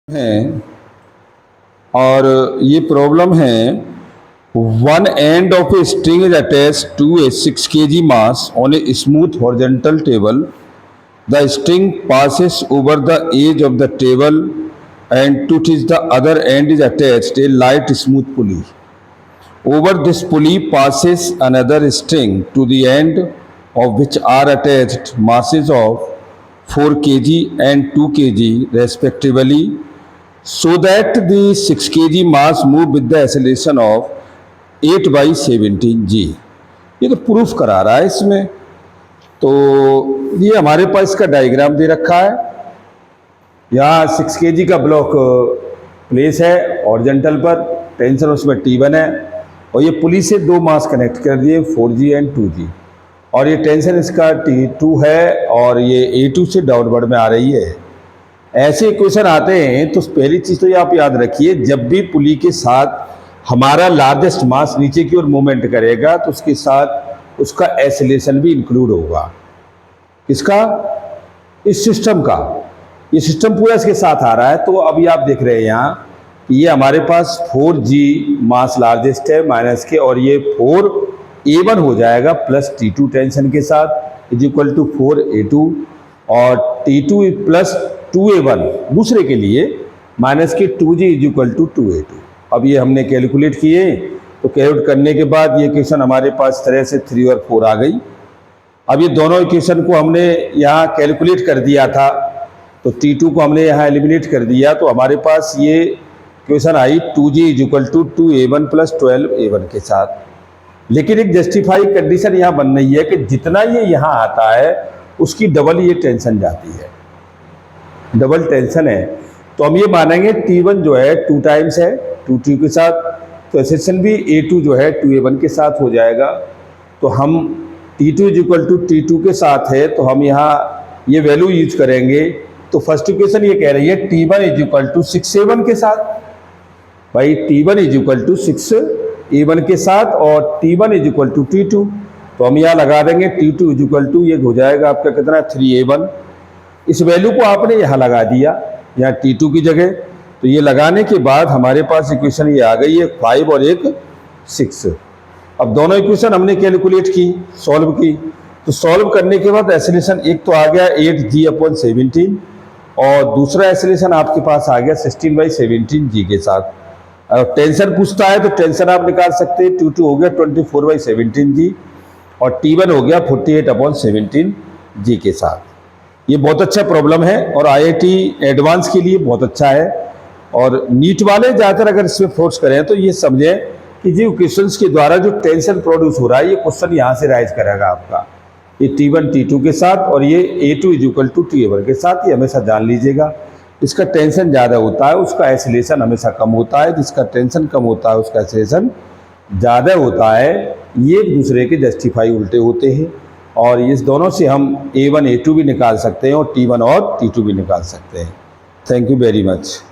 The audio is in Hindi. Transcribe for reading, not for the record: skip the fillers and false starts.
हैं और ये प्रॉब्लम है। One end of a string is attached to a 6 kg mass on a smooth horizontal table. The string passes over the edge of the table and to which the other end is attached a light smooth pulley. Over this pulley passes another string to the end of which are attached masses of 4 kg and 2 kg respectively, so that the 6 kg mass move with the acceleration of 8/17 g। ये तो प्रूफ करा रहा है इसमें। तो ये हमारे पास इसका डायग्राम दे रखा है। यहाँ 6 kg का ब्लॉक प्लेस है हॉरिजॉन्टल पर, टेंशन उसमें T1 है और ये पुली से दो मास कनेक्ट कर दिए 4G एंड 2G, और ये टेंशन इसका T2 है और ये A2 से डाउनवर्ड में आ रही है। ऐसे क्वेश्चन आते हैं तो पहली चीज़ तो ये आप याद रखिए, जब भी पुली के साथ हमारा लार्जेस्ट मास नीचे की ओर मूवमेंट करेगा तो उसके साथ उसका एक्सेलरेशन भी इंक्लूड होगा। इसका, इस सिस्टम का, ये सिस्टम पूरा इसके साथ आ रहा है। तो अभी आप देख रहे हैं यहाँ कि ये हमारे पास 4G मास लार्जेस्ट है माइनस के, और ये 4A1 हो जाएगा प्लस T2 टेंशन के साथ इज इक्वल टू 4A2, और T2 प्लस 2A1 दूसरे के लिए माइनस के 2G is equal to 2A2। अब ये हमने कैलकुलेट किए, तो कैलकुलेट करने के बाद ये इक्वेशन हमारे पास तरह से 3 और 4 आ गई। अब ये दोनों इक्वेशन को हमने यहाँ कैलकुलेट कर दिया था, तो T2 को हमने यहाँ एलिमिनेट कर दिया, तो हमारे पास ये equation I 2G is equal to 2A1 plus 12A1 के साथ। लेकिन एक जस्टिफाई कंडीशन यहाँ बन रही है कि जितना ये यहाँ आता है उसकी डबल ये टेंशन जाती है, डबल टेंशन है। तो हम ये मानेंगे T1 जो है 2 टाइम्स है 2T के साथ, तो एक्सेशन भी A2 जो है 2A1 के साथ हो जाएगा। तो हम T2 is equal to T2 के साथ है, तो हम यहाँ ये वैल्यू यूज करेंगे। तो फर्स्ट इक्वेशन ये कह रही है T1 is equal to 6A1 के साथ। भाई T1 is equal to 6A1 के साथ और T1 is equal to T2, तो हम यहाँ लगा देंगे T2 इज इक्वल टू, ये हो जाएगा आपका कितना 3A1। इस वैल्यू को आपने यहाँ लगा दिया, यहाँ T2 की जगह। तो ये लगाने के बाद हमारे पास इक्वेशन ये आ गई है 5 और एक 6। अब दोनों इक्वेशन हमने कैलकुलेट की, सॉल्व की। तो सॉल्व करने के बाद एक्सेलरेशन एक तो आ गया 8G/17 और दूसरा एक्सेलरेशन आपके पास आ गया 16/17 के साथ। अगर टेंशन पूछता है तो टेंशन आप निकाल सकते हैं। T2 हो गया 24/17 और T1 हो गया 48/17 के साथ। ये बहुत अच्छा प्रॉब्लम है और IIT एडवांस के लिए बहुत अच्छा है। और नीट वाले ज़्यादातर अगर इसमें फोर्स करें तो ये समझें कि जो क्वेश्चंस के द्वारा जो टेंशन प्रोड्यूस हो रहा है, ये क्वेश्चन यहाँ से राइज करेगा आपका, ये T1 T2 के साथ और ये A2 is equal to T1 के साथ। ये हमेशा जान लीजिएगा, इसका टेंशन ज़्यादा होता है उसका एक्सेलरेशन हमेशा कम होता है, जिसका टेंशन कम होता है उसका एक्सेलरेशन ज़्यादा होता है। ये एक दूसरे के जस्टिफाई उल्टे होते हैं और इस दोनों से हम A1 A2 भी निकाल सकते हैं और T1 और T2 भी निकाल सकते हैं। Thank you very much.